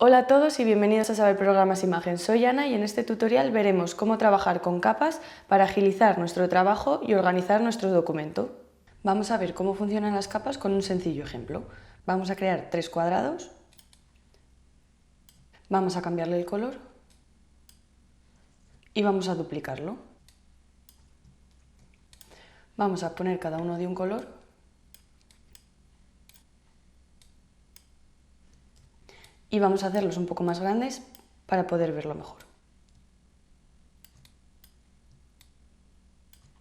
Hola a todos y bienvenidos a Saber Programas Imagen. Soy Ana y en este tutorial veremos cómo trabajar con capas para agilizar nuestro trabajo y organizar nuestro documento. Vamos a ver cómo funcionan las capas con un sencillo ejemplo. Vamos a crear 3 cuadrados, vamos a cambiarle el color y vamos a duplicarlo. Vamos a poner cada uno de un color y vamos a hacerlos un poco más grandes para poder verlo mejor.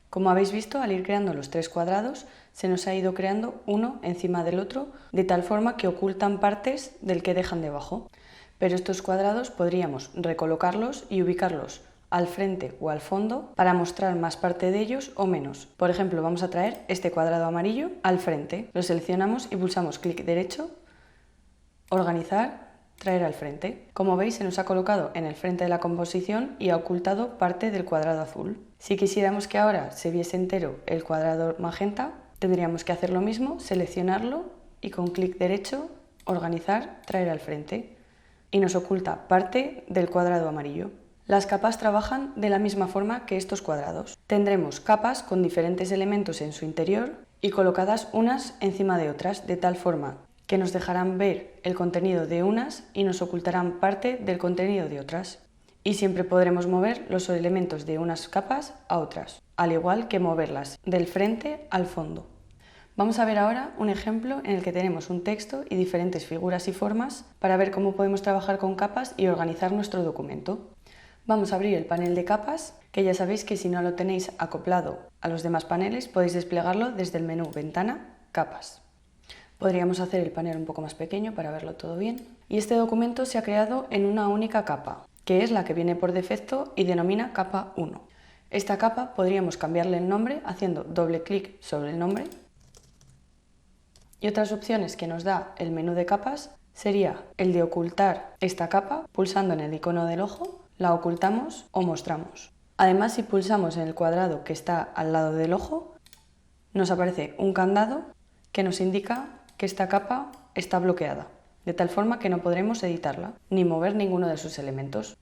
Como habéis visto, al ir creando los 3 cuadrados, se nos ha ido creando uno encima del otro, de tal forma que ocultan partes del que dejan debajo. Pero estos cuadrados podríamos recolocarlos y ubicarlos al frente o al fondo para mostrar más parte de ellos o menos. Por ejemplo, vamos a traer este cuadrado amarillo al frente. Lo seleccionamos y pulsamos clic derecho, organizar, traer al frente. Como veis, se nos ha colocado en el frente de la composición y ha ocultado parte del cuadrado azul. Si quisiéramos que ahora se viese entero el cuadrado magenta, tendríamos que hacer lo mismo, seleccionarlo y con clic derecho, organizar, traer al frente. Y nos oculta parte del cuadrado amarillo. Las capas trabajan de la misma forma que estos cuadrados. Tendremos capas con diferentes elementos en su interior y colocadas unas encima de otras, de tal forma que nos dejarán ver el contenido de unas y nos ocultarán parte del contenido de otras. Y siempre podremos mover los elementos de unas capas a otras, al igual que moverlas del frente al fondo. Vamos a ver ahora un ejemplo en el que tenemos un texto y diferentes figuras y formas para ver cómo podemos trabajar con capas y organizar nuestro documento. Vamos a abrir el panel de capas, que ya sabéis que si no lo tenéis acoplado a los demás paneles podéis desplegarlo desde el menú Ventana, Capas. Podríamos hacer el panel un poco más pequeño para verlo todo bien. Y este documento se ha creado en una única capa, que es la que viene por defecto y denomina capa 1. Esta capa podríamos cambiarle el nombre haciendo doble clic sobre el nombre. Y otras opciones que nos da el menú de capas sería el de ocultar esta capa pulsando en el icono del ojo, la ocultamos o mostramos. Además, si pulsamos en el cuadrado que está al lado del ojo, nos aparece un candado que nos indica que esta capa está bloqueada, de tal forma que no podremos editarla ni mover ninguno de sus elementos.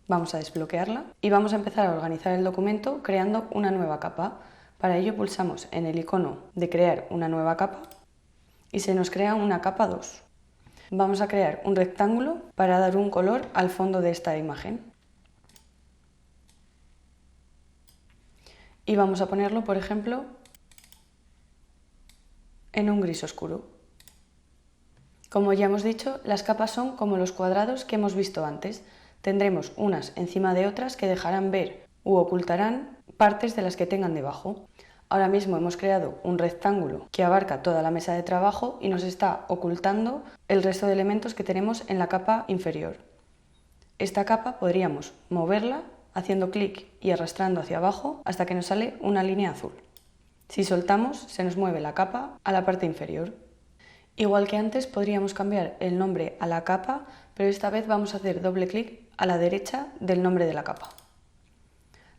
Vamos a desbloquearla y vamos a empezar a organizar el documento creando una nueva capa. Para ello pulsamos en el icono de crear una nueva capa y se nos crea una capa 2. Vamos a crear un rectángulo para dar un color al fondo de esta imagen. Y vamos a ponerlo, por ejemplo, en un gris oscuro. Como ya hemos dicho, las capas son como los cuadrados que hemos visto antes. Tendremos unas encima de otras que dejarán ver u ocultarán partes de las que tengan debajo. Ahora mismo hemos creado un rectángulo que abarca toda la mesa de trabajo y nos está ocultando el resto de elementos que tenemos en la capa inferior. Esta capa podríamos moverla haciendo clic y arrastrando hacia abajo hasta que nos sale una línea azul. Si soltamos, se nos mueve la capa a la parte inferior. Igual que antes, podríamos cambiar el nombre a la capa, pero esta vez vamos a hacer doble clic a la derecha del nombre de la capa.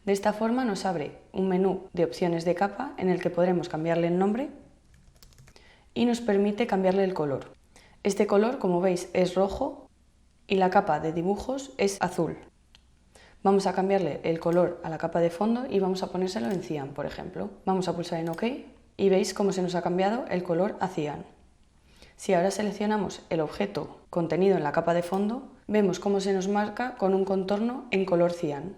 De esta forma nos abre un menú de opciones de capa en el que podremos cambiarle el nombre y nos permite cambiarle el color. Este color, como veis, es rojo y la capa de dibujos es azul. Vamos a cambiarle el color a la capa de fondo y vamos a ponérselo en cian, por ejemplo. Vamos a pulsar en OK y veis cómo se nos ha cambiado el color a cian. Si ahora seleccionamos el objeto contenido en la capa de fondo, vemos cómo se nos marca con un contorno en color cian.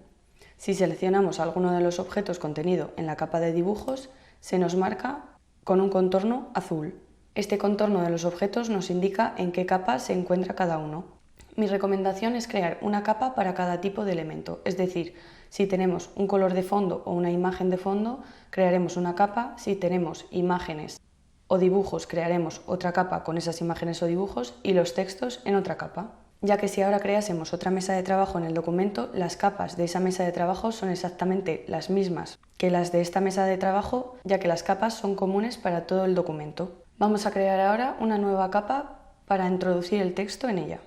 Si seleccionamos alguno de los objetos contenido en la capa de dibujos, se nos marca con un contorno azul. Este contorno de los objetos nos indica en qué capa se encuentra cada uno. Mi recomendación es crear una capa para cada tipo de elemento, es decir, si tenemos un color de fondo o una imagen de fondo, crearemos una capa. Si tenemos imágenes o dibujos, crearemos otra capa con esas imágenes o dibujos y los textos en otra capa. Ya que si ahora creásemos otra mesa de trabajo en el documento, las capas de esa mesa de trabajo son exactamente las mismas que las de esta mesa de trabajo, ya que las capas son comunes para todo el documento. Vamos a crear ahora una nueva capa para introducir el texto en ella.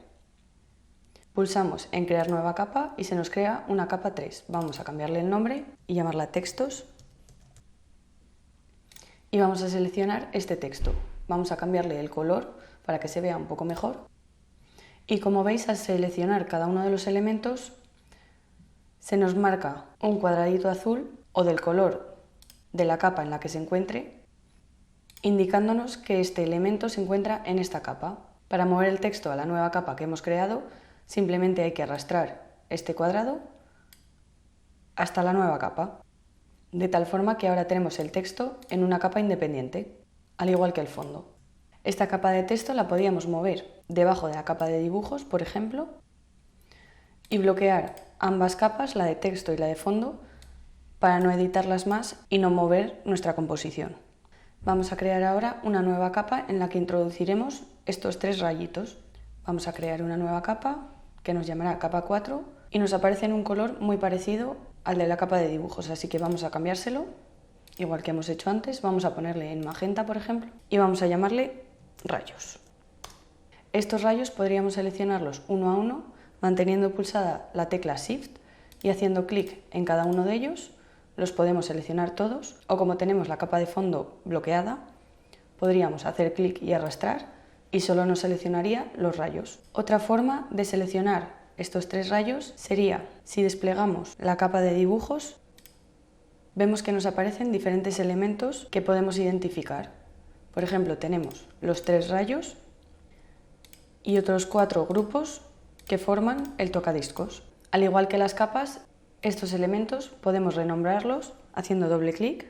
Pulsamos en crear nueva capa y se nos crea una capa 3. Vamos a cambiarle el nombre y llamarla textos. Y vamos a seleccionar este texto. Vamos a cambiarle el color para que se vea un poco mejor. Y como veis, al seleccionar cada uno de los elementos, se nos marca un cuadradito azul o del color de la capa en la que se encuentre, indicándonos que este elemento se encuentra en esta capa. Para mover el texto a la nueva capa que hemos creado, simplemente hay que arrastrar este cuadrado hasta la nueva capa, de tal forma que ahora tenemos el texto en una capa independiente, al igual que el fondo. Esta capa de texto la podíamos mover debajo de la capa de dibujos, por ejemplo, y bloquear ambas capas, la de texto y la de fondo, para no editarlas más y no mover nuestra composición. Vamos a crear ahora una nueva capa en la que introduciremos estos 3 rayitos. Vamos a crear una nueva capa que nos llamará capa 4 y nos aparece en un color muy parecido al de la capa de dibujos, así que vamos a cambiárselo, igual que hemos hecho antes. Vamos a ponerle en magenta, por ejemplo, y vamos a llamarle rayos. Estos rayos podríamos seleccionarlos uno a uno, manteniendo pulsada la tecla Shift y haciendo clic en cada uno de ellos. Los podemos seleccionar todos, o como tenemos la capa de fondo bloqueada, podríamos hacer clic y arrastrar y solo nos seleccionaría los rayos. Otra forma de seleccionar estos 3 rayos sería, si desplegamos la capa de dibujos, vemos que nos aparecen diferentes elementos que podemos identificar. Por ejemplo, tenemos los 3 rayos y otros 4 grupos que forman el tocadiscos. Al igual que las capas, estos elementos podemos renombrarlos haciendo doble clic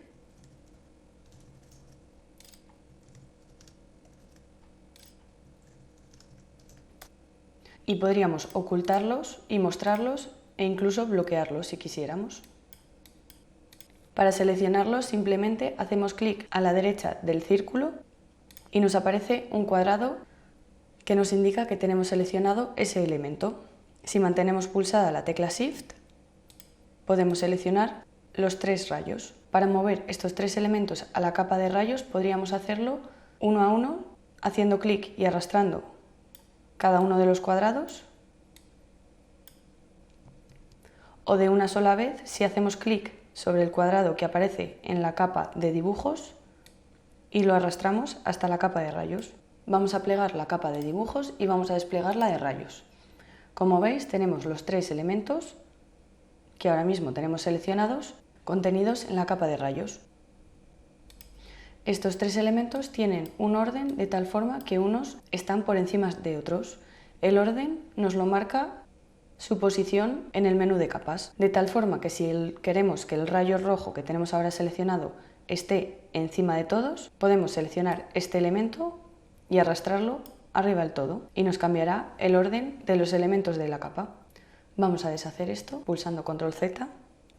y podríamos ocultarlos y mostrarlos e incluso bloquearlos si quisiéramos. Para seleccionarlos simplemente hacemos clic a la derecha del círculo y nos aparece un cuadrado que nos indica que tenemos seleccionado ese elemento. Si mantenemos pulsada la tecla Shift, podemos seleccionar los 3 rayos. Para mover estos 3 elementos a la capa de rayos podríamos hacerlo uno a uno, haciendo clic y arrastrando cada uno de los cuadrados, o de una sola vez si hacemos clic sobre el cuadrado que aparece en la capa de dibujos y lo arrastramos hasta la capa de rayos. Vamos a plegar la capa de dibujos y vamos a desplegar la de rayos. Como veis, tenemos los 3 elementos que ahora mismo tenemos seleccionados, contenidos en la capa de rayos. Estos 3 elementos tienen un orden de tal forma que unos están por encima de otros. El orden nos lo marca su posición en el menú de capas, de tal forma que si queremos que el rayo rojo que tenemos ahora seleccionado esté encima de todos, podemos seleccionar este elemento y arrastrarlo arriba del todo y nos cambiará el orden de los elementos de la capa. Vamos a deshacer esto pulsando Control Z.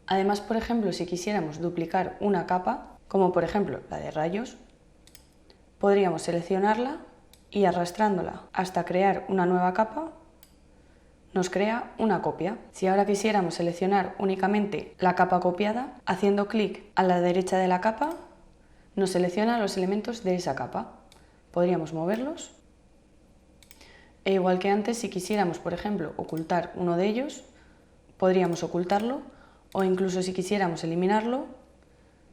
Además, por ejemplo, si quisiéramos duplicar una capa, como por ejemplo la de rayos, podríamos seleccionarla y arrastrándola hasta crear una nueva capa, nos crea una copia. Si ahora quisiéramos seleccionar únicamente la capa copiada, haciendo clic a la derecha de la capa, nos selecciona los elementos de esa capa. Podríamos moverlos. E igual que antes, si quisiéramos, por ejemplo, ocultar uno de ellos, podríamos ocultarlo, o incluso si quisiéramos eliminarlo,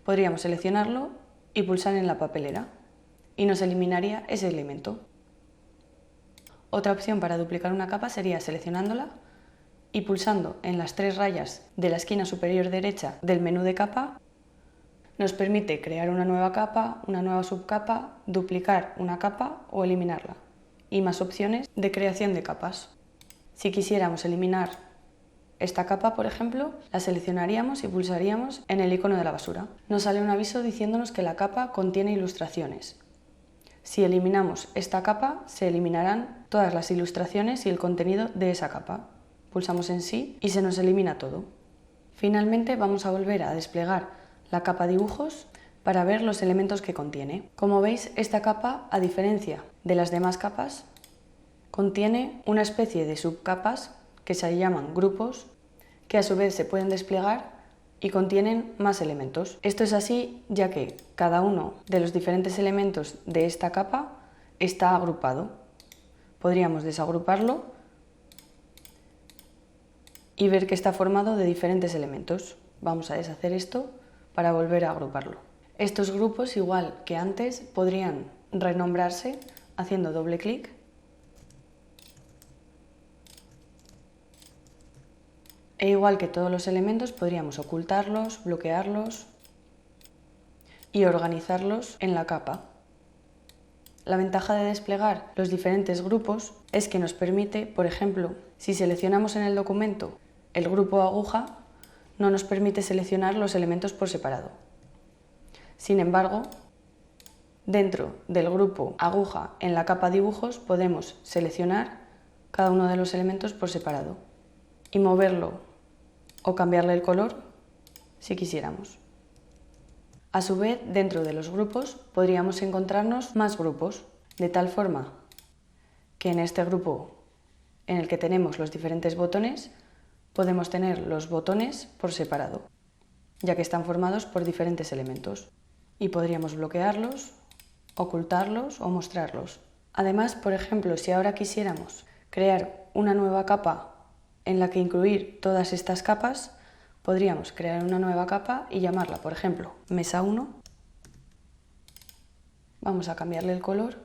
podríamos seleccionarlo y pulsar en la papelera y nos eliminaría ese elemento. Otra opción para duplicar una capa sería seleccionándola y pulsando en las 3 rayas de la esquina superior derecha del menú de capa, nos permite crear una nueva capa, una nueva subcapa, duplicar una capa o eliminarla, y más opciones de creación de capas. Si quisiéramos eliminar esta capa, por ejemplo, la seleccionaríamos y pulsaríamos en el icono de la basura. Nos sale un aviso diciéndonos que la capa contiene ilustraciones. Si eliminamos esta capa, se eliminarán todas las ilustraciones y el contenido de esa capa. Pulsamos en sí y se nos elimina todo. Finalmente vamos a volver a desplegar la capa dibujos para ver los elementos que contiene. Como veis, esta capa, a diferencia de las demás capas, contiene una especie de subcapas que se llaman grupos, que a su vez se pueden desplegar y contienen más elementos. Esto es así ya que cada uno de los diferentes elementos de esta capa está agrupado. Podríamos desagruparlo y ver que está formado de diferentes elementos. Vamos a deshacer esto para volver a agruparlo. Estos grupos, igual que antes, podrían renombrarse haciendo doble clic E igual que todos los elementos, podríamos ocultarlos, bloquearlos y organizarlos en la capa. La ventaja de desplegar los diferentes grupos es que nos permite, por ejemplo, si seleccionamos en el documento el grupo aguja, no nos permite seleccionar los elementos por separado. Sin embargo, dentro del grupo aguja en la capa dibujos podemos seleccionar cada uno de los elementos por separado y moverlo o cambiarle el color si quisiéramos. A su vez, dentro de los grupos podríamos encontrarnos más grupos, de tal forma que en este grupo en el que tenemos los diferentes botones, podemos tener los botones por separado, ya que están formados por diferentes elementos, y podríamos bloquearlos, ocultarlos o mostrarlos. Además, por ejemplo, si ahora quisiéramos crear una nueva capa en la que incluir todas estas capas, podríamos crear una nueva capa y llamarla, por ejemplo, Mesa 1. Vamos a cambiarle el color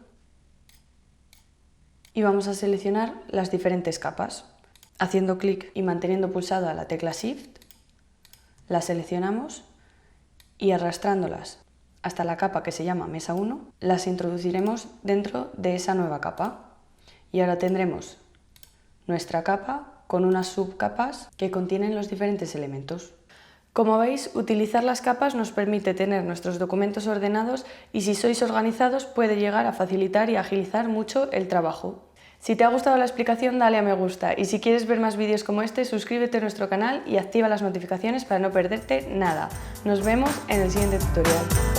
y vamos a seleccionar las diferentes capas. Haciendo clic y manteniendo pulsada la tecla Shift, las seleccionamos y arrastrándolas hasta la capa que se llama Mesa 1, las introduciremos dentro de esa nueva capa. Y ahora tendremos nuestra capa con unas subcapas que contienen los diferentes elementos. Como veis, utilizar las capas nos permite tener nuestros documentos ordenados y si sois organizados puede llegar a facilitar y agilizar mucho el trabajo. Si te ha gustado la explicación, dale a me gusta y si quieres ver más vídeos como este, suscríbete a nuestro canal y activa las notificaciones para no perderte nada. Nos vemos en el siguiente tutorial.